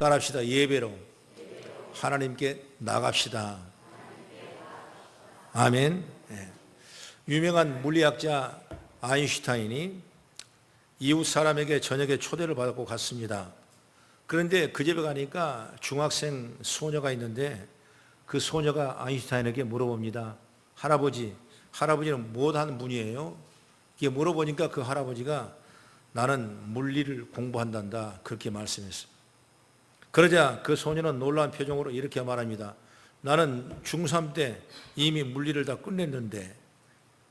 따라합시다. 예배로 하나님께 나갑시다. 아멘. 유명한 물리학자 아인슈타인이 이웃 사람에게 저녁에 초대를 받고 갔습니다. 그런데 그 집에 가니까 중학생 소녀가 있는데 그 소녀가 아인슈타인에게 물어봅니다. 할아버지는 무엇하는 분이에요? 이게 물어보니까 그 할아버지가 나는 물리를 공부한단다 그렇게 말씀했어요. 그러자 그 소녀는 놀라운 표정으로 이렇게 말합니다. 나는 중3 때 이미 물리를 다 끝냈는데,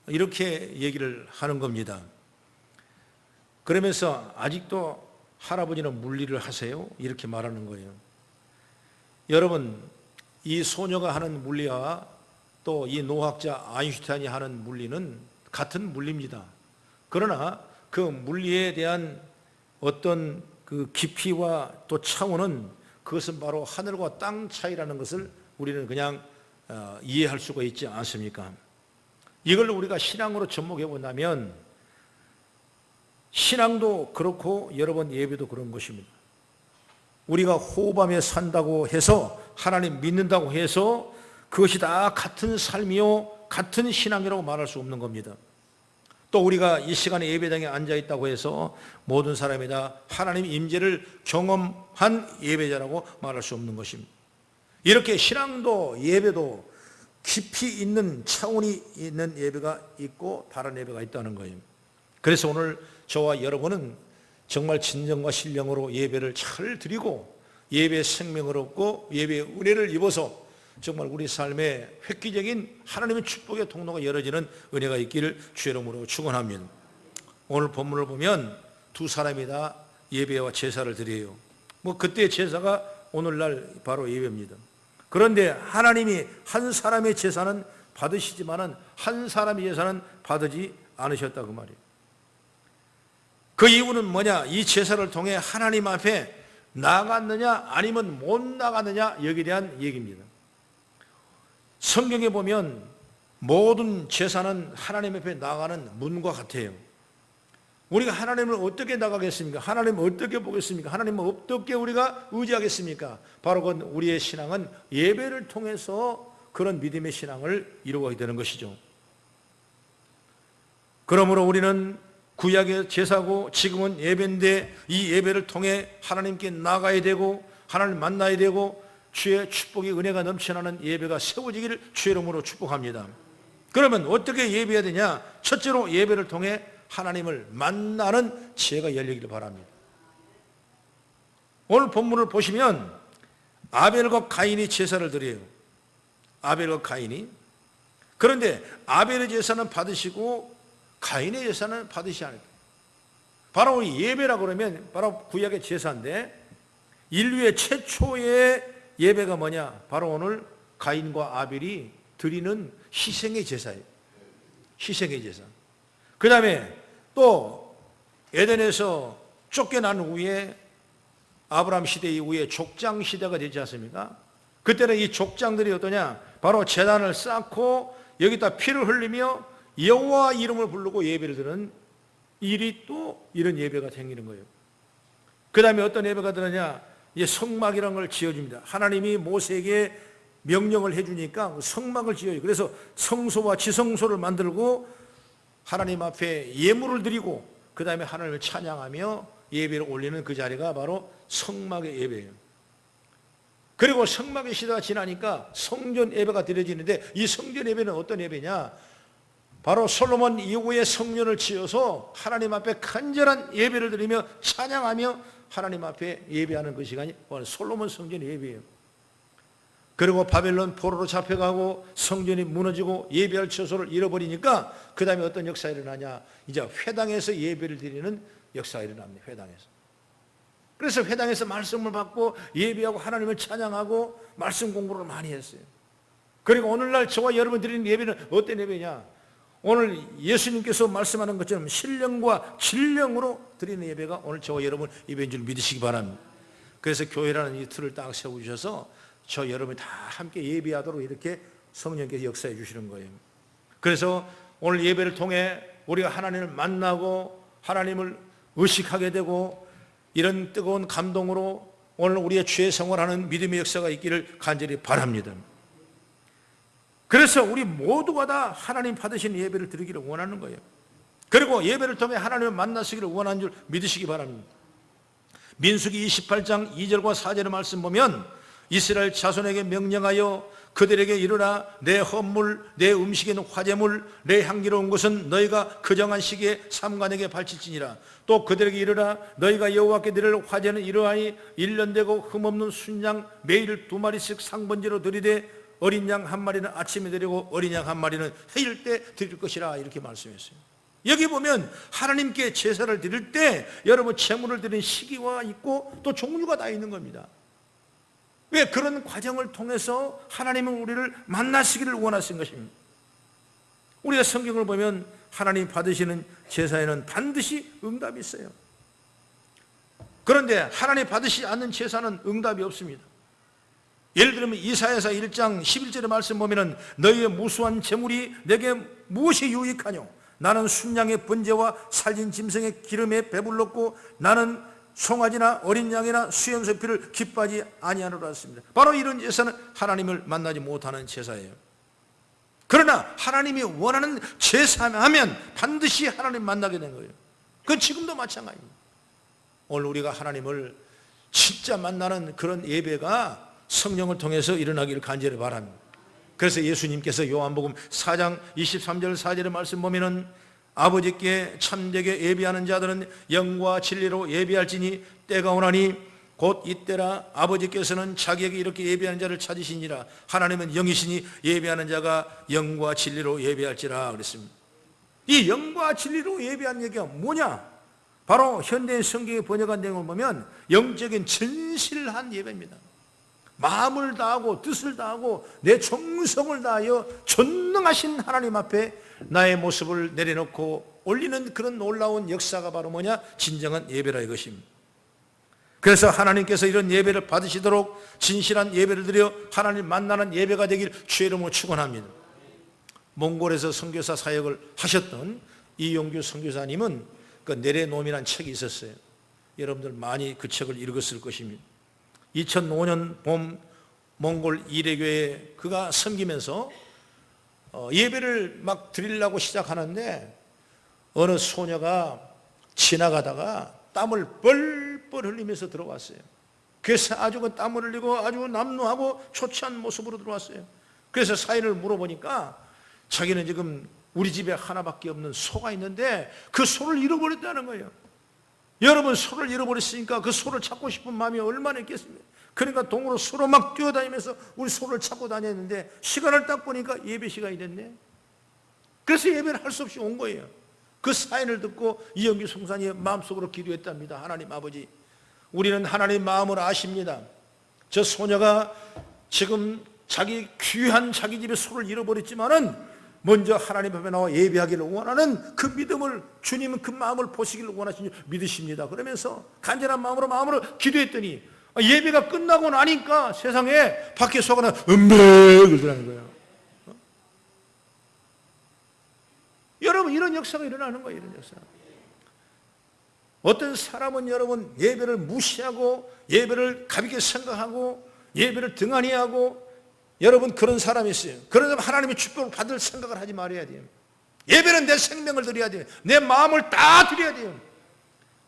이렇게 얘기를 하는 겁니다. 그러면서 아직도 할아버지는 물리를 하세요? 이렇게 말하는 거예요. 여러분, 이 소녀가 하는 물리와 또 이 노학자 아인슈타인이 하는 물리는 같은 물리입니다. 그러나 그 물리에 대한 어떤 그 깊이와 또 차원은 그것은 바로 하늘과 땅 차이라는 것을 우리는 그냥 이해할 수가 있지 않습니까? 이걸 우리가 신앙으로 접목해 본다면 신앙도 그렇고 여러분 예배도 그런 것입니다. 우리가 호흡하며 산다고 해서 하나님 믿는다고 해서 그것이 다 같은 삶이요 같은 신앙이라고 말할 수 없는 겁니다. 또 우리가 이 시간에 예배당에 앉아 있다고 해서 모든 사람이 다 하나님 임재를 경험한 예배자라고 말할 수 없는 것입니다. 이렇게 신앙도 예배도 깊이 있는 차원이 있는 예배가 있고 다른 예배가 있다는 거예요. 그래서 오늘 저와 여러분은 정말 진정과 신령으로 예배를 잘 드리고 예배의 생명을 얻고 예배의 은혜를 입어서 정말 우리 삶에 획기적인 하나님의 축복의 통로가 열어지는 은혜가 있기를 주의 이름으로 축원합니다. 오늘 본문을 보면 두 사람이 다 예배와 제사를 드려요. 그때 제사가 오늘날 바로 예배입니다. 그런데 하나님이 한 사람의 제사는 받으시지만은 한 사람의 제사는 받지 않으셨다 그 말이에요. 그 이유는 뭐냐? 이 제사를 통해 하나님 앞에 나갔느냐 아니면 못 나갔느냐 여기에 대한 얘기입니다. 성경에 보면 모든 제사는 하나님 앞에 나가는 문과 같아요. 우리가 하나님을 어떻게 나가겠습니까? 하나님을 어떻게 보겠습니까? 하나님을 어떻게 우리가 의지하겠습니까? 바로 그건 우리의 신앙은 예배를 통해서 그런 믿음의 신앙을 이루어가게 되는 것이죠. 그러므로 우리는 구약의 제사고 지금은 예배인데 이 예배를 통해 하나님께 나가야 되고 하나님을 만나야 되고 주의 축복의 은혜가 넘쳐나는 예배가 세워지기를 주의 이름으로 축복합니다. 그러면 어떻게 예배해야 되냐? 첫째로 예배를 통해 하나님을 만나는 지혜가 열리기를 바랍니다. 오늘 본문을 보시면 아벨과 가인이 제사를 드려요. 아벨과 가인이. 그런데 아벨의 제사는 받으시고 가인의 제사는 받으시지 않았다. 바로 예배라 그러면 바로 구약의 제사인데 인류의 최초의 예배가 뭐냐? 바로 오늘 가인과 아벨이 드리는 희생의 제사예요. 희생의 제사. 그 다음에 또 에덴에서 쫓겨난 후에 아브라함 시대 이후에 족장 시대가 되지 않습니까? 그때는 이 족장들이 어떠냐? 바로 제단을 쌓고 여기다 피를 흘리며 여호와 이름을 부르고 예배를 드리는 일이 또 이런 예배가 생기는 거예요. 그 다음에 어떤 예배가 드느냐? 성막이라는 걸 지어줍니다. 하나님이 모세에게 명령을 해주니까 성막을 지어요. 그래서 성소와 지성소를 만들고 하나님 앞에 예물을 드리고 그 다음에 하나님을 찬양하며 예배를 올리는 그 자리가 바로 성막의 예배예요. 그리고 성막의 시대가 지나니까 성전 예배가 드려지는데 이 성전 예배는 어떤 예배냐? 바로 솔로몬 이후에 성전을 지어서 하나님 앞에 간절한 예배를 드리며 찬양하며 하나님 앞에 예배하는 그 시간이 솔로몬 성전 예배예요. 그리고 바벨론 포로로 잡혀가고 성전이 무너지고 예배할 처소를 잃어버리니까 그 다음에 어떤 역사가 일어나냐? 이제 회당에서 예배를 드리는 역사가 일어납니다. 회당에서. 그래서 회당에서 말씀을 받고 예배하고 하나님을 찬양하고 말씀 공부를 많이 했어요. 그리고 오늘날 저와 여러분 드리는 예배는 어떤 예배냐? 오늘 예수님께서 말씀하는 것처럼 신령과 진령으로 드리는 예배가 오늘 저와 여러분 예배인 줄 믿으시기 바랍니다. 그래서 교회라는 이 틀을 딱 세우셔서 저 여러분이 다 함께 예배하도록 이렇게 성령께서 역사해 주시는 거예요. 그래서 오늘 예배를 통해 우리가 하나님을 만나고 하나님을 의식하게 되고 이런 뜨거운 감동으로 오늘 우리의 죄 생활하는 믿음의 역사가 있기를 간절히 바랍니다. 그래서 우리 모두가 다 하나님 받으신 예배를 드리기를 원하는 거예요. 그리고 예배를 통해 하나님을 만나시기를 원하는 줄 믿으시기 바랍니다. 민수기 28장 2절과 4절의 말씀 보면 이스라엘 자손에게 명령하여 그들에게 이르라, 내 헌물, 내 음식에는 화제물, 내 향기로운 것은 너희가 그 정한 시기에 삼관에게 바칠지니라. 또 그들에게 이르라, 너희가 여호와께 드릴 화제는 이러하니 1년 되고 흠없는 순양 매일 2마리씩 상번제로 드리되 어린 양 1마리는 아침에 드리고 어린 양 1마리는 해일 때 드릴 것이라. 이렇게 말씀했어요. 여기 보면 하나님께 제사를 드릴 때 여러분 제물을 드리는 시기가 있고 또 종류가 다 있는 겁니다. 왜? 그런 과정을 통해서 하나님은 우리를 만나시기를 원하신 것입니다. 우리가 성경을 보면 하나님 받으시는 제사에는 반드시 응답이 있어요. 그런데 하나님 받으시지 않는 제사는 응답이 없습니다. 예를 들면 이사야서 1장 11절의 말씀 보면 너희의 무수한 제물이 내게 무엇이 유익하뇨? 나는 순양의 번제와 살진 짐승의 기름에 배불렀고 나는 송아지나 어린 양이나 수염소 피를 기뻐하지 아니하노라 했습니다. 바로 이런 제사는 하나님을 만나지 못하는 제사예요. 그러나 하나님이 원하는 제사하면 반드시 하나님 만나게 된 거예요. 그건 지금도 마찬가지입니다. 오늘 우리가 하나님을 진짜 만나는 그런 예배가 성령을 통해서 일어나기를 간절히 바랍니다. 그래서 예수님께서 요한복음 4장 23절 4절의 말씀 보면은 아버지께 참되게 예비하는 자들은 영과 진리로 예비할지니 때가 오나니 곧 이때라. 아버지께서는 자기에게 이렇게 예비하는 자를 찾으시니라. 하나님은 영이시니 예비하는 자가 영과 진리로 예비할지라 그랬습니다. 이 영과 진리로 예비하는 얘기가 뭐냐? 바로 현대인 성경에 번역한 내용을 보면 영적인 진실한 예배입니다. 마음을 다하고 뜻을 다하고 내 정성을 다하여 전능하신 하나님 앞에 나의 모습을 내려놓고 올리는 그런 놀라운 역사가 바로 뭐냐? 진정한 예배라 이것입니다. 그래서 하나님께서 이런 예배를 받으시도록 진실한 예배를 드려 하나님 만나는 예배가 되길 주의 이름으로 축원합니다. 몽골에서 선교사 사역을 하셨던 이용규 선교사님은 그 내래놈이라는 책이 있었어요. 여러분들 많이 그 책을 읽었을 것입니다. 2005년 봄 몽골 이레교에 그가 섬기면서 예배를 막 드리려고 시작하는데 어느 소녀가 지나가다가 땀을 뻘뻘 흘리면서 들어왔어요. 그래서 아주 그 땀을 흘리고 아주 남루하고 초췌한 모습으로 들어왔어요. 그래서 사인을 물어보니까 자기는 지금 우리 집에 하나밖에 없는 소가 있는데 그 소를 잃어버렸다는 거예요. 여러분, 소를 잃어버렸으니까 그 소를 찾고 싶은 마음이 얼마나 있겠습니까? 그러니까 동으로 소로 막 뛰어다니면서 우리 소를 찾고 다녔는데 시간을 딱 보니까 예배 시간이 됐네. 그래서 예배를 할 수 없이 온 거예요. 그 사인을 듣고 이영규 송사님의 마음속으로 기도했답니다. 하나님 아버지, 우리는 하나님 마음을 아십니다. 저 소녀가 지금 자기 귀한 자기 집에 소를 잃어버렸지만은 먼저 하나님 앞에 나와 예배하기를 원하는 그 믿음을, 주님은 그 마음을 보시기를 원하시는 줄 믿으십니다. 그러면서 간절한 마음으로 기도했더니 예배가 끝나고 나니까 세상에 밖에 소가 나 그러더라는 거예요. 여러분, 이런 역사가 일어나는 거예요. 이런 역사. 어떤 사람은 여러분 예배를 무시하고 예배를 가볍게 생각하고 예배를 등한히 하고 여러분 그런 사람이 있어요. 그러면 하나님의 축복을 받을 생각을 하지 말아야 돼요. 예배는 내 생명을 드려야 돼요. 내 마음을 다 드려야 돼요.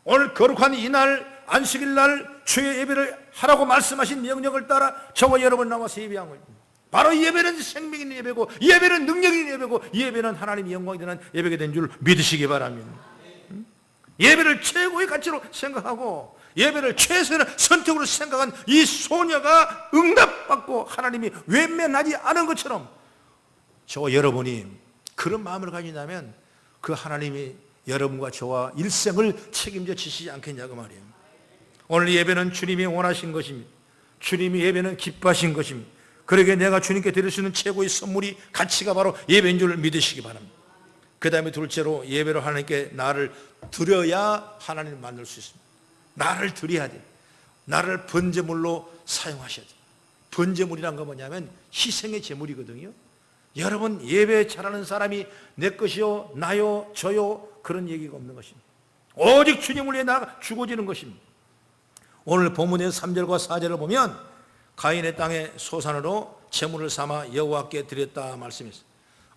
오늘 거룩한 이날 안식일 날 주의 예배를 하라고 말씀하신 명령을 따라 저와 여러분 나와서 예배한 거예요. 바로 예배는 생명 있는 예배고 예배는 능력 있는 예배고 예배는 하나님의 영광이 되는 예배가 된 줄 믿으시기 바랍니다. 예배를 최고의 가치로 생각하고 예배를 최선의 선택으로 생각한 이 소녀가 응답받고 하나님이 외면하지 않은 것처럼 저와 여러분이 그런 마음을 가진다면 그 하나님이 여러분과 저와 일생을 책임져 지시지 않겠냐고 말이에요. 오늘 예배는 주님이 원하신 것입니다. 주님이 예배는 기뻐하신 것입니다. 그러기에 내가 주님께 드릴 수 있는 최고의 선물이 가치가 바로 예배인 줄 믿으시기 바랍니다. 그 다음에 둘째로 예배로 하나님께 나를 드려야 하나님을 만날 수 있습니다. 나를 드려야 돼. 나를 번제물로 사용하셔야 돼. 번제물이란 건 뭐냐면 희생의 제물이거든요. 여러분, 예배 잘하는 사람이 내 것이요 나요 저요 그런 얘기가 없는 것입니다. 오직 주님을 위해 나가 죽어지는 것입니다. 오늘 본문의 3절과 4절을 보면 가인의 땅에 소산으로 제물을 삼아 여호와께 드렸다 말씀했어요.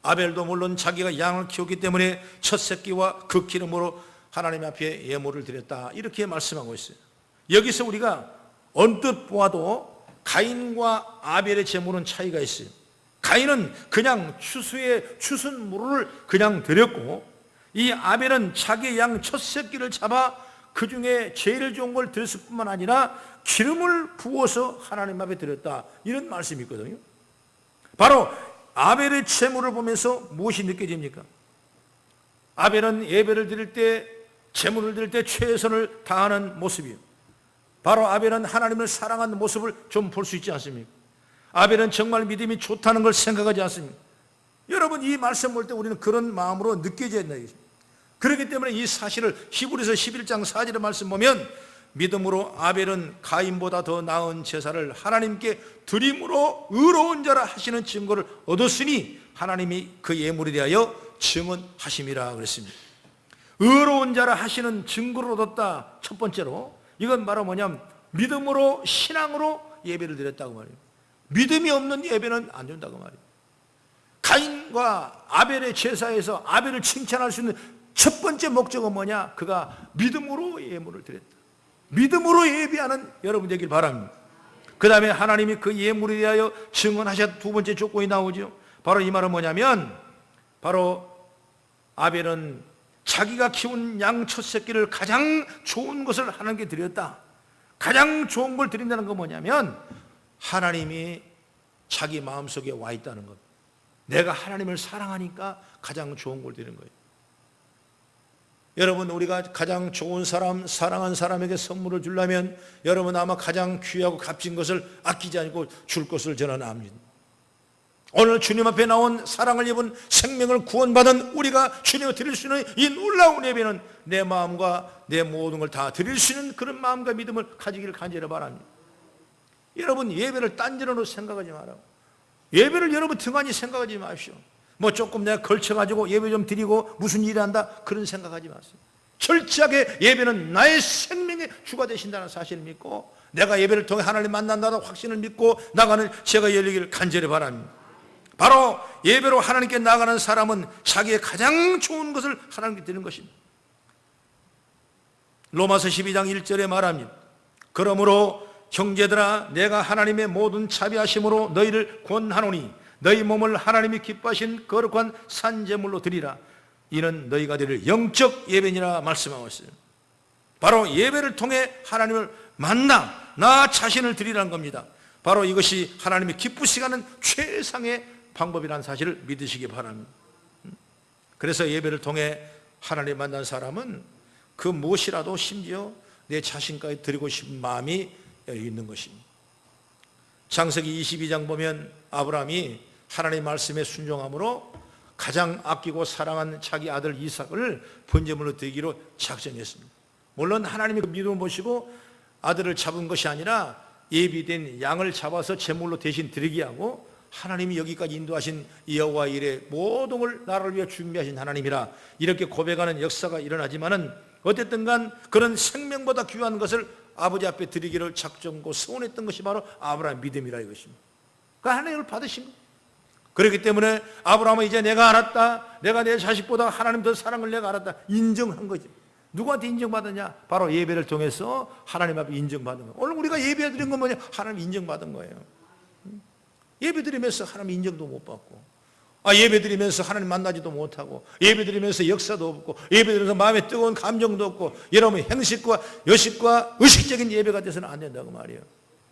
아벨도 물론 자기가 양을 키웠기 때문에 첫 새끼와 그 기름으로 하나님 앞에 예물을 드렸다, 이렇게 말씀하고 있어요. 여기서 우리가 언뜻 보아도 가인과 아벨의 제물은 차이가 있어요. 가인은 그냥 추수의 추순물을 그냥 드렸고, 이 아벨은 자기의 양 첫 새끼를 잡아 그 중에 제일 좋은 걸 드렸을 뿐만 아니라 기름을 부어서 하나님 앞에 드렸다, 이런 말씀이 있거든요. 바로 아벨의 제물을 보면서 무엇이 느껴집니까? 아벨은 예배를 드릴 때, 제물을 드릴 때 최선을 다하는 모습이에요. 바로 아벨은 하나님을 사랑하는 모습을 좀 볼 수 있지 않습니까? 아벨은 정말 믿음이 좋다는 걸 생각하지 않습니까? 여러분, 이 말씀 볼 때 우리는 그런 마음으로 느껴져야 된다. 그렇기 때문에 이 사실을 히브리서 11장 4절의 말씀 보면, 믿음으로 아벨은 가인보다 더 나은 제사를 하나님께 드림으로 의로운 자라 하시는 증거를 얻었으니 하나님이 그 예물에 대하여 증언하심이라 그랬습니다. 의로운 자라 하시는 증거를 얻었다. 첫 번째로 이건 바로 뭐냐면 믿음으로, 신앙으로 예배를 드렸다고 말이에요. 믿음이 없는 예배는 안 된다고 말이에요. 가인과 아벨의 제사에서 아벨을 칭찬할 수 있는 첫 번째 목적은 뭐냐? 그가 믿음으로 예물을 드렸다. 믿음으로 예배하는 여러분 되길 바랍니다. 그 다음에 하나님이 그 예물에 대하여 증언하셨 두 번째 조건이 나오죠. 바로 이 말은 뭐냐면, 바로 아벨은 자기가 키운 양 첫 새끼를 가장 좋은 것을 하나님께 드렸다. 가장 좋은 걸 드린다는 건 뭐냐면 하나님이 자기 마음속에 와 있다는 것. 내가 하나님을 사랑하니까 가장 좋은 걸 드리는 거예요. 여러분, 우리가 가장 좋은 사람, 사랑한 사람에게 선물을 주려면 여러분 아마 가장 귀하고 값진 것을 아끼지 않고 줄 것을 저는 압니다. 오늘 주님 앞에 나온 사랑을 입은 생명을 구원받은 우리가 주님께 드릴 수 있는 이 놀라운 예배는 내 마음과 내 모든 걸 다 드릴 수 있는 그런 마음과 믿음을 가지기를 간절히 바랍니다. 여러분, 예배를 딴지로 생각하지 마라. 예배를 여러분 등한히 생각하지 마십시오. 뭐 조금 내가 걸쳐가지고 예배 좀 드리고 무슨 일을 한다, 그런 생각하지 마세요. 철저하게 예배는 나의 생명의 주가 되신다는 사실을 믿고, 내가 예배를 통해 하나님 만난다는 확신을 믿고 나가는 제가 열리기를 간절히 바랍니다. 바로 예배로 하나님께 나가는 사람은 자기의 가장 좋은 것을 하나님께 드리는 것입니다. 로마서 12장 1절에 말합니다. 그러므로 형제들아, 내가 하나님의 모든 자비하심으로 너희를 권하노니 너희 몸을 하나님이 기뻐하신 거룩한 산제물로 드리라. 이는 너희가 드릴 영적 예배니라 말씀하고 있어요. 바로 예배를 통해 하나님을 만나 나 자신을 드리라는 겁니다. 바로 이것이 하나님이 기쁘시게 하는 최상의 방법이라는 사실을 믿으시기 바랍니다. 그래서 예배를 통해 하나님 만난 사람은 그 무엇이라도 심지어 내 자신까지 드리고 싶은 마음이 있는 것입니다. 창세기 22장 보면 아브라함이 하나님의 말씀에 순종함으로 가장 아끼고 사랑한 자기 아들 이삭을 번제물로 드리기로 작정했습니다. 물론 하나님이 그 믿음을 보시고 아들을 잡은 것이 아니라 예비된 양을 잡아서 제물로 대신 드리게 하고, 하나님이 여기까지 인도하신 여호와 일의 모든 걸 나를 위해 준비하신 하나님이라 이렇게 고백하는 역사가 일어나지만은, 어쨌든 간 그런 생명보다 귀한 것을 아버지 앞에 드리기를 작정하고 서원했던 것이 바로 아브라함의 믿음이라 이것입니다. 그러니까 하나님을 받으신 거예요. 그렇기 때문에 아브라함은 이제 내가 알았다, 내가 내 자식보다 하나님 더 사랑을 내가 알았다, 인정한 거죠. 누구한테 인정받았냐? 바로 예배를 통해서 하나님 앞에 인정받은 거예요. 오늘 우리가 예배 드린 건 뭐냐? 하나님 인정받은 거예요. 예배 드리면서 하나님 인정도 못 받고, 예배 드리면서 하나님 만나지도 못하고, 예배 드리면서 역사도 없고, 예배 드리면서 마음에 뜨거운 감정도 없고, 여러분 행식과 여식과 의식적인 예배가 돼서는 안 된다고 말이에요.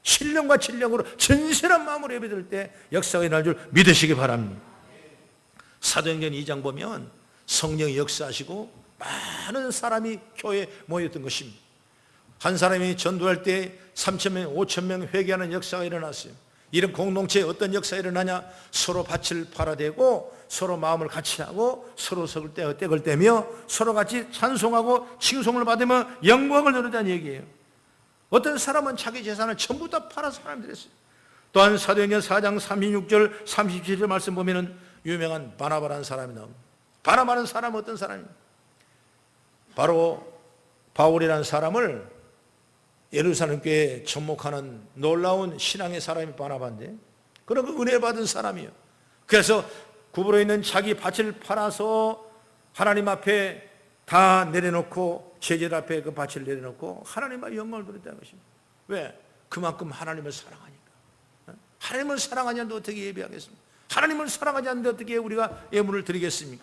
신령과 진령으로 진실한 마음으로 예배 드릴 때 역사가 일어날 줄 믿으시기 바랍니다. 사도행전 2장 보면 성령이 역사하시고 많은 사람이 교회에 모였던 것입니다. 한 사람이 전도할 때 3,000명, 5,000명 회개하는 역사가 일어났어요. 이런 공동체에 어떤 역사가 일어나냐? 서로 밭을 팔아대고 서로 마음을 같이 하고 서로 떡을 떼며 서로 같이 찬송하고 칭송을 받으며 영광을 누린다는 얘기예요. 어떤 사람은 자기 재산을 전부 다 팔아서 사람들이 했어요. 또한 사도행전 4장 36절 37절 말씀 보면은 유명한 바나바라는 사람이 나옵니다. 바나바라는 사람은 어떤 사람입니까? 바로 바울이라는 사람을 예루살렘 교회에 접목하는 놀라운 신앙의 사람이 바나바인데, 그런 그 은혜 받은 사람이에요. 그래서 구부러 있는 자기 밭을 팔아서 하나님 앞에 다 내려놓고, 제자들 앞에 그 밭을 내려놓고 하나님 앞에 영광을 드렸다는 것입니다. 왜? 그만큼 하나님을 사랑하니까. 하나님을 사랑하지 않는데 어떻게 예배하겠습니까? 하나님을 사랑하지 않는데 어떻게 우리가 예물을 드리겠습니까?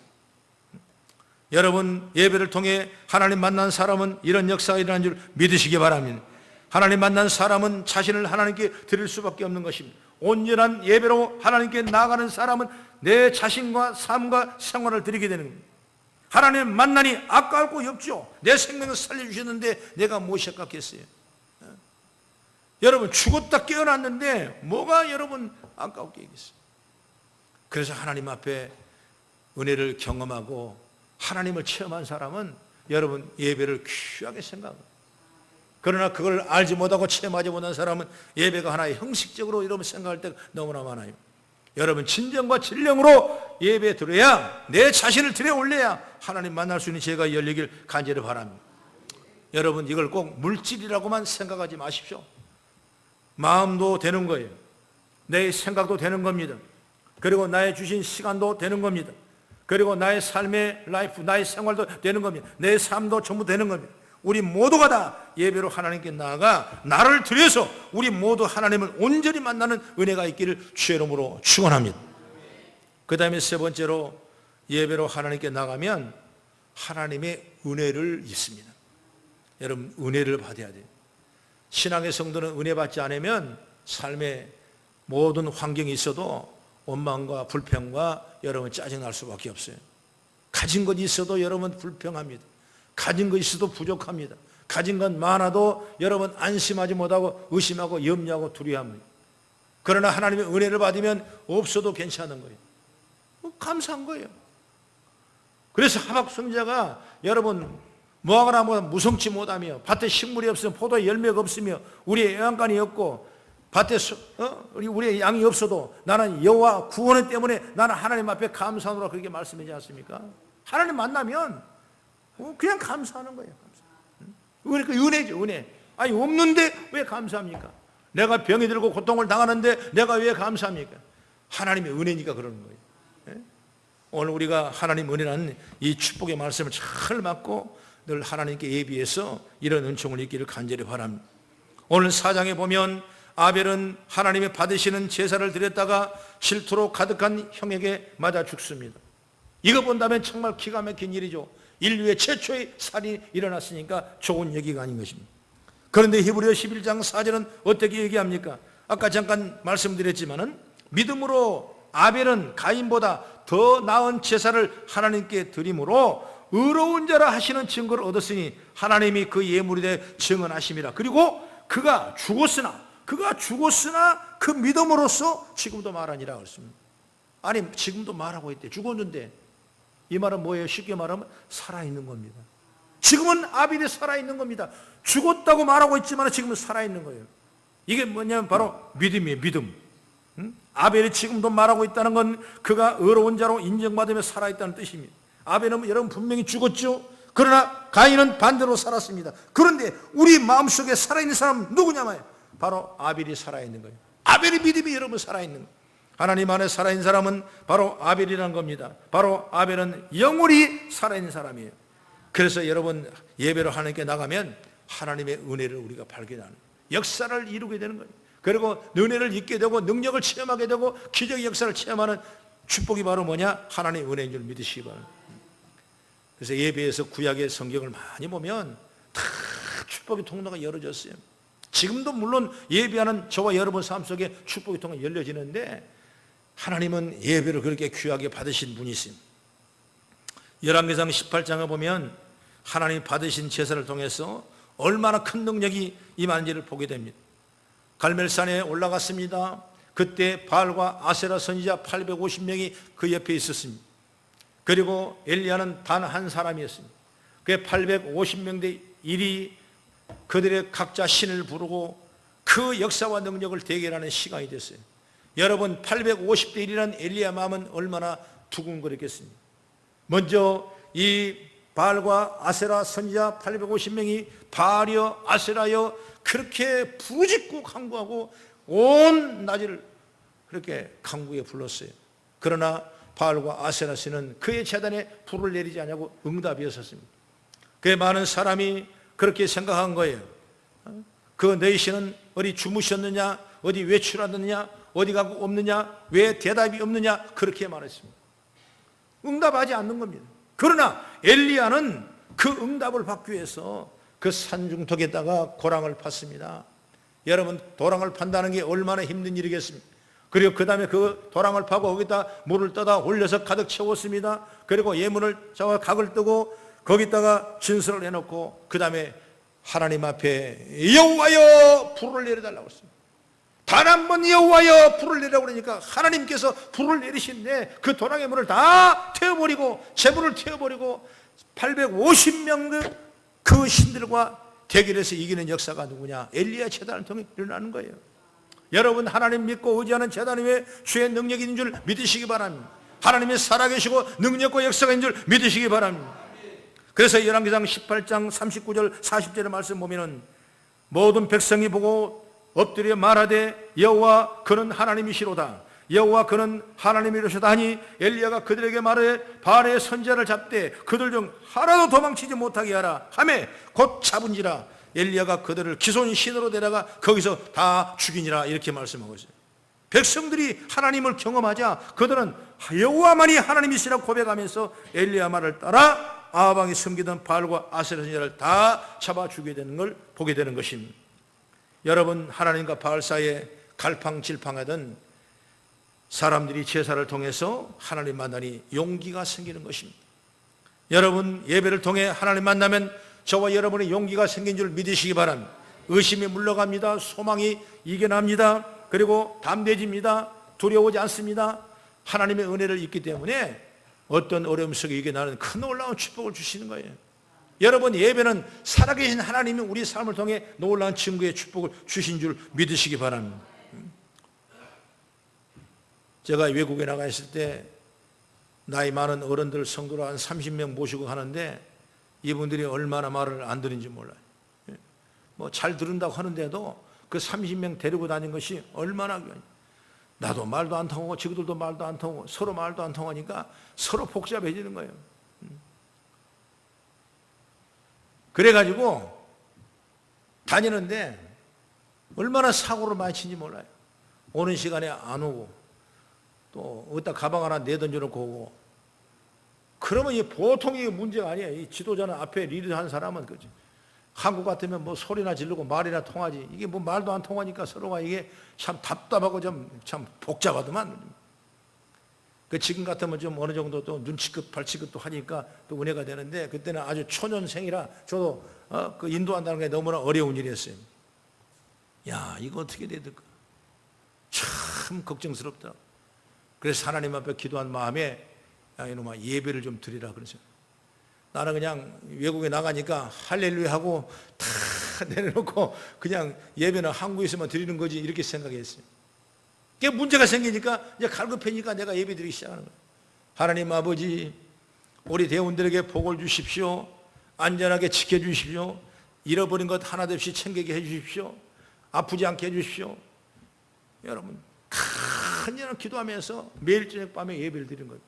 여러분, 예배를 통해 하나님 만난 사람은 이런 역사가 일어난 줄 믿으시기 바랍니다. 하나님 만난 사람은 자신을 하나님께 드릴 수밖에 없는 것입니다. 온전한 예배로 하나님께 나아가는 사람은 내 자신과 삶과 생활을 드리게 되는 겁니다. 하나님 만나니 아까울 거 없죠. 내 생명을 살려주셨는데 내가 무엇이 아깝겠어요? 여러분, 죽었다 깨어났는데 뭐가 여러분 아까울 게 있겠어요? 그래서 하나님 앞에 은혜를 경험하고 하나님을 체험한 사람은 여러분 예배를 귀하게 생각합니다. 그러나 그걸 알지 못하고 체험하지 못한 사람은 예배가 하나의 형식적으로 여러분 생각할 때가 너무나 많아요. 여러분, 진정과 진령으로 예배 드려야, 내 자신을 들여 올려야 하나님 만날 수 있는 제가 열리길 간절히 바랍니다. 여러분, 이걸 꼭 물질이라고만 생각하지 마십시오. 마음도 되는 거예요. 내 생각도 되는 겁니다. 그리고 나의 주신 시간도 되는 겁니다. 그리고 나의 삶의 라이프, 나의 생활도 되는 겁니다. 내 삶도 전부 되는 겁니다. 우리 모두가 다 예배로 하나님께 나아가 나를 드려서 우리 모두 하나님을 온전히 만나는 은혜가 있기를 주의 이름으로 축원합니다. 그 다음에 세 번째로, 예배로 하나님께 나가면 하나님의 은혜를 입습니다. 여러분, 은혜를 받아야 돼요. 신앙의 성도는 은혜 받지 않으면 삶의 모든 환경이 있어도 원망과 불평과 여러분 짜증날 수밖에 없어요. 가진 것 있어도 여러분 불평합니다. 가진 것 있어도 부족합니다. 가진 것 많아도 여러분 안심하지 못하고 의심하고 염려하고 두려워합니다. 그러나 하나님의 은혜를 받으면 없어도 괜찮은 거예요. 감사한 거예요. 그래서 하박 선지자가 여러분 뭐하거나 무성치 못하며, 밭에 식물이 없으면, 포도에 열매가 없으며, 우리의 영양간이 없고, 밭에 우리의 양이 없어도 나는 여호와 구원 때문에 나는 하나님 앞에 감사하노라, 그렇게 말씀하지 않습니까? 하나님 만나면 그냥 감사하는 거예요. 그러니까 은혜죠, 은혜. 아니, 없는데 왜 감사합니까? 내가 병이 들고 고통을 당하는데 내가 왜 감사합니까? 하나님의 은혜니까 그러는 거예요. 오늘 우리가 하나님 은혜라는 이 축복의 말씀을 잘 받고 늘 하나님께 예비해서 이런 은총을 입기를 간절히 바랍니다. 오늘 4장에 보면 아벨은 하나님이 받으시는 제사를 드렸다가 질투로 가득한 형에게 맞아 죽습니다. 이거 본다면 정말 기가 막힌 일이죠. 인류의 최초의 살인이 일어났으니까 좋은 얘기가 아닌 것입니다. 그런데 히브리서 11장 4절은 어떻게 얘기합니까? 아까 잠깐 말씀드렸지만은 믿음으로 아벨은 가인보다 더 나은 제사를 하나님께 드림으로 의로운 자라 하시는 증거를 얻었으니 하나님이 그 예물에 대해 증언하심이라. 그리고 그가 죽었으나 그 믿음으로써 지금도 말하니라 그랬습니다. 아니, 지금도 말하고 있대. 죽었는데 이 말은 뭐예요? 쉽게 말하면 살아있는 겁니다. 지금은 아벨이 살아있는 겁니다. 죽었다고 말하고 있지만 지금은 살아있는 거예요. 이게 뭐냐면 바로 믿음이에요. 믿음. 아벨이 지금도 말하고 있다는 건 그가 의로운 자로 인정받으며 살아있다는 뜻입니다. 아벨은 여러분 분명히 죽었죠. 그러나 가인은 반대로 살았습니다. 그런데 우리 마음속에 살아있는 사람은 누구냐면 바로 아벨이 살아있는 거예요. 아벨의 믿음이 여러분 살아있는 거예요. 하나님 안에 살아있는 사람은 바로 아벨이라는 겁니다. 바로 아벨은 영원히 살아있는 사람이에요. 그래서 여러분 예배로 하나님께 나가면 하나님의 은혜를 우리가 발견하는, 역사를 이루게 되는 거예요. 그리고 은혜를 잊게 되고 능력을 체험하게 되고 기적의 역사를 체험하는 축복이 바로 뭐냐? 하나님의 은혜인 줄 믿으시기 바랍니다. 그래서 예배에서 구약의 성경을 많이 보면 다 축복의 통로가 열어졌어요. 지금도 물론 예배하는 저와 여러분 삶 속에 축복의 통로가 열려지는데 하나님은 예배를 그렇게 귀하게 받으신 분이십니다. 열왕기상 18장을 보면 하나님 받으신 제사를 통해서 얼마나 큰 능력이 임한지를 보게 됩니다. 갈멜산에 올라갔습니다. 그때 바알과 아세라 선지자 850명이 그 옆에 있었습니다. 그리고 엘리야는 단 한 사람이었습니다. 그 850명대 1이 그들의 각자 신을 부르고 그 역사와 능력을 대결하는 시간이 됐어요. 여러분 850대 1이라는 엘리야 마음은 얼마나 두근거렸겠습니까? 먼저 이 바알과 아세라 선지자 850명이 바알이여 아세라여 그렇게 부르짖고 간구하고 온 낮을 그렇게 간구에 불렀어요. 그러나 바알과 아세라 씨는 그의 제단에 불을 내리지 않냐고 응답이 없었습니다. 그의 많은 사람이 그렇게 생각한 거예요. 그 너희 신은 어디 주무셨느냐, 어디 외출하느냐, 어디 가고 없느냐, 왜 대답이 없느냐, 그렇게 말했습니다. 응답하지 않는 겁니다. 그러나 엘리야는 그 응답을 받기 위해서 그 산중턱에다가 고랑을 팠습니다. 여러분, 도랑을 판다는 게 얼마나 힘든 일이겠습니까? 그리고 그 다음에 그 도랑을 파고 거기다 물을 떠다 올려서 가득 채웠습니다. 그리고 예문을 잡아 각을 뜨고 거기다가 진설을 해놓고 그 다음에 하나님 앞에 여호와여 불을 내려달라고 했습니다. 단 한 번 여호와여 불을 내리라고 그러니까 하나님께서 불을 내리신데 그 도랑의 물을 다 태워버리고 재물을 태워버리고 850명 그 신들과 대결해서 이기는 역사가 누구냐? 엘리야 제단을 통해 일어나는 거예요. 여러분, 하나님 믿고 의지하는 제단 위에 주의 능력이 있는 줄 믿으시기 바랍니다. 하나님이 살아계시고 능력과 역사가 있는 줄 믿으시기 바랍니다. 그래서 열왕기상 18장 39절 40절의 말씀 보면은 모든 백성이 보고 엎드려 말하되 여호와 그는 하나님이시로다. 여호와 그는 하나님이로시다 하니 엘리야가 그들에게 말하되 바알의 선지자를 잡되 그들 중 하나도 도망치지 못하게 하라 하매 곧 잡은지라. 엘리야가 그들을 기손 신으로 데려가 거기서 다 죽이니라 이렇게 말씀하고 있어요. 백성들이 하나님을 경험하자 그들은 여호와만이 하나님이시라고 고백하면서 엘리야 말을 따라 아방이 섬기던 바알과 아세라 선지자를 다 잡아 죽게 되는 걸 보게 되는 것입니다. 여러분, 하나님과 바알 사이에 갈팡질팡하던 사람들이 제사를 통해서 하나님 만나니 용기가 생기는 것입니다. 여러분, 예배를 통해 하나님 만나면 저와 여러분의 용기가 생긴 줄 믿으시기 바랍니다. 의심이 물러갑니다. 소망이 이겨납니다. 그리고 담대해집니다. 두려워하지 않습니다. 하나님의 은혜를 입기 때문에 어떤 어려움 속에 이겨나는 큰 놀라운 축복을 주시는 거예요. 여러분, 예배는 살아계신 하나님이 우리 삶을 통해 놀라운 증거의 축복을 주신 줄 믿으시기 바랍니다. 제가 외국에 나가 있을 때 나이 많은 어른들 성도를 한 30명 모시고 하는데 이분들이 얼마나 말을 안 들은지 몰라요. 뭐 잘 들은다고 하는데도 그 30명 데리고 다닌 것이 얼마나 귀하냐. 나도 말도 안 통하고 지구들도 말도 안 통하고 서로 말도 안 통하니까 서로 복잡해지는 거예요. 그래가지고 다니는데 얼마나 사고를 많이 치는지 몰라요. 오는 시간에 안 오고 또 어디다 가방 하나 내던져놓고 오고. 그러면 이 보통 이게 문제가 아니에요. 이 지도자는 앞에 리드한 사람은 그지. 한국 같으면 뭐 소리나 지르고 말이나 통하지. 이게 뭐 말도 안 통하니까 서로가 이게 참 답답하고 참 복잡하더만. 그 지금 같으면 좀 어느 정도 또 눈치급 발치급도 하니까 또 은혜가 되는데 그때는 아주 초년생이라 저도 그 인도한다는 게 너무나 어려운 일이었어요. 야, 이거 어떻게 돼야 될까? 참 걱정스럽다. 그래서 하나님 앞에 기도한 마음에 야, 이놈아 예배를 좀 드리라 그러죠. 나는 그냥 외국에 나가니까 할렐루야 하고 다 내려놓고 그냥 예배는 한국에서만 드리는 거지 이렇게 생각했어요. 그게 문제가 생기니까 이제 갈급해니까 내가 예배 드리기 시작하는 거예요. 하나님 아버지, 우리 대원들에게 복을 주십시오. 안전하게 지켜주십시오. 잃어버린 것 하나도 없이 챙기게 해주십시오. 아프지 않게 해주십시오. 여러분, 큰일을 기도하면서 매일 저녁 밤에 예배를 드리는 거예요.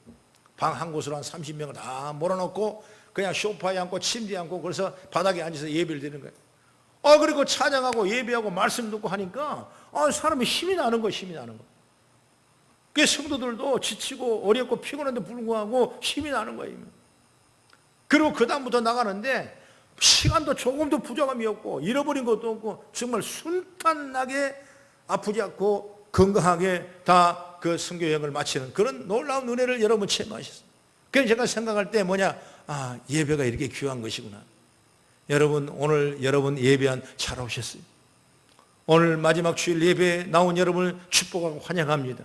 방 한 곳으로 한 30명을 다 몰아놓고 그냥 소파에 앉고 침대에 앉고 그래서 바닥에 앉아서 예배를 드리는 거예요. 그리고 찬양하고 예배하고 말씀 듣고 하니까 사람이 힘이 나는 거예요. 힘이 나는 거. 그 성도들도 지치고 어렵고 피곤한데 불구하고 힘이 나는 거예요. 그리고 그 다음부터 나가는데 시간도 조금도 부족함이 없고 잃어버린 것도 없고 정말 순탄하게 아프지 않고 건강하게 다 그 선교 여행을 마치는 그런 놀라운 은혜를 여러분 체험하셨어요. 그래서 제가 생각할 때 뭐냐, 예배가 이렇게 귀한 것이구나. 여러분, 오늘 여러분 예배한 잘 오셨어요. 오늘 마지막 주일 예배에 나온 여러분을 축복하고 환영합니다.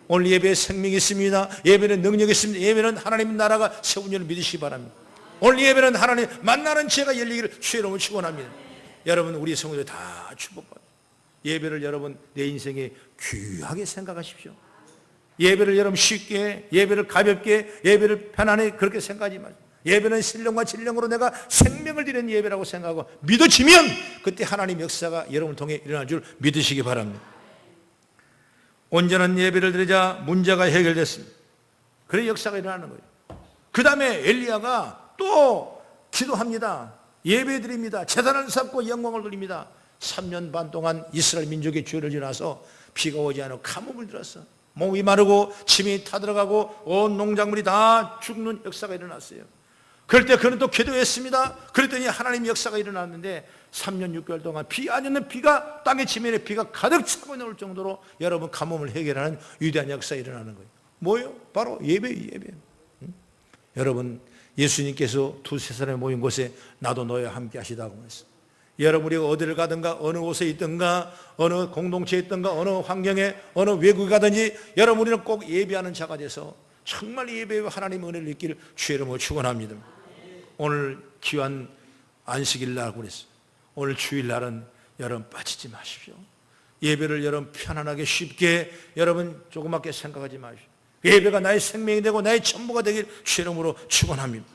오늘 예배에 생명이 있습니다. 예배는 능력이 있습니다. 예배는 하나님의 나라가 세운 줄 믿으시기 바랍니다. 오늘 예배는 하나님 만나는 지혜가 열리기를 주의 이름으로 축원합니다. 여러분, 우리 성도들 다 축복받아요. 예배를 여러분 내 인생에 귀하게 생각하십시오. 예배를 여러분 쉽게, 예배를 가볍게, 예배를 편안하게 그렇게 생각하지 마세요. 예배는 신령과 진령으로 내가 생명을 드리는 예배라고 생각하고 믿어지면 그때 하나님 역사가 여러분을 통해 일어날 줄 믿으시기 바랍니다. 온전한 예배를 드리자 문제가 해결됐습니다. 그래 역사가 일어나는 거예요. 그 다음에 엘리야가 또 기도합니다. 예배 드립니다. 제단을 쌓고 영광을 돌립니다. 3년 반 동안 이스라엘 민족의 죄를 지나서 비가 오지 않고 가뭄을 들었어. 몸이 마르고 침이 타들어가고 온 농작물이 다 죽는 역사가 일어났어요. 그럴 때 그는 또 기도했습니다. 그랬더니 하나님 역사가 일어났는데 3년 6개월 동안 비 아니는 비가 땅의 지면에 비가 가득 차고 나올 정도로 여러분 가뭄을 해결하는 위대한 역사가 일어나는 거예요. 뭐예요? 바로 예배. 여러분 예수님께서 두세 사람이 모인 곳에 나도 너희와 함께 하시다고 했어요. 여러분 우리가 어디를 가든가 어느 곳에 있든가 어느 공동체에 있든가 어느 환경에 어느 외국에 가든지 여러분 우리는 꼭 예배하는 자가 돼서 정말 예배와 하나님의 은혜를 입기를 주의 이름으로 축원합니다. 오늘 귀한 안식일날이라고 그랬어요. 오늘 주일날은 여러분 빠지지 마십시오. 예배를 여러분 편안하게 쉽게 여러분 조그맣게 생각하지 마십시오. 예배가 나의 생명이 되고 나의 전부가 되길 주의 이름으로 축원합니다.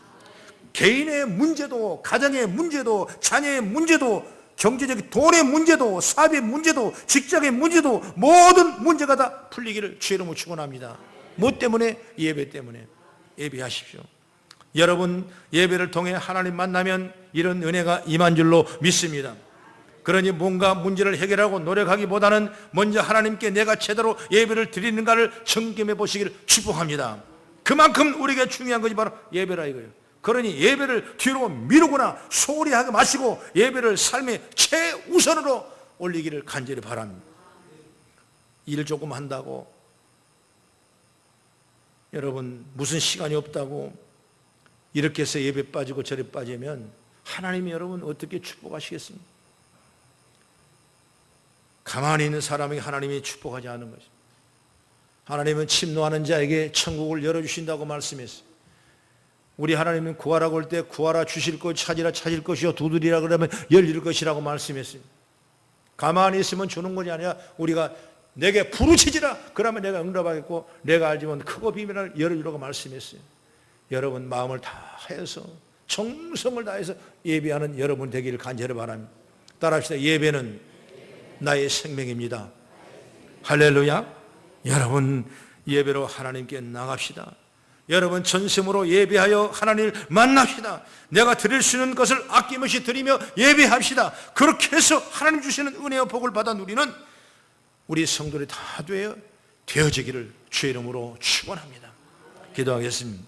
개인의 문제도 가정의 문제도 자녀의 문제도 경제적 돈의 문제도 사업의 문제도 직장의 문제도 모든 문제가 다 풀리기를 주의 이름으로 축원합니다. 뭐 때문에? 예배 때문에. 예배하십시오. 여러분 예배를 통해 하나님 만나면 이런 은혜가 임한 줄로 믿습니다. 그러니 뭔가 문제를 해결하고 노력하기보다는 먼저 하나님께 내가 제대로 예배를 드리는가를 점검해 보시기를 축복합니다. 그만큼 우리에게 중요한 것이 바로 예배라 이거예요. 그러니 예배를 뒤로 미루거나 소홀히 하지 마시고 예배를 삶의 최우선으로 올리기를 간절히 바랍니다. 일 조금 한다고 여러분 무슨 시간이 없다고 이렇게 해서 예배 빠지고 저래 빠지면 하나님이 여러분 어떻게 축복하시겠습니까? 가만히 있는 사람에게 하나님이 축복하지 않는 것입니다. 하나님은 침노하는 자에게 천국을 열어주신다고 말씀했어요. 우리 하나님은 구하라고 할 때 구하라 주실 것, 찾으라 찾을 것이요 두드리라 그러면 열릴 것이라고 말씀했습니다. 가만히 있으면 주는 것이 아니라 우리가 내게 부르짖으라 그러면 내가 응답하겠고 내가 알지만 크고 비밀을 열어주라고 말씀했어요. 여러분 마음을 다해서 정성을 다해서 예배하는 여러분 되기를 간절히 바랍니다. 따라합시다. 예배는 나의 생명입니다. 할렐루야. 여러분 예배로 하나님께 나갑시다. 여러분 전심으로 예배하여 하나님을 만납시다. 내가 드릴 수 있는 것을 아낌없이 드리며 예배합시다. 그렇게 해서 하나님 주시는 은혜와 복을 받아 누리는 우리 성도들이 다 되어지기를 주의 이름으로 축원합니다. 기도하겠습니다.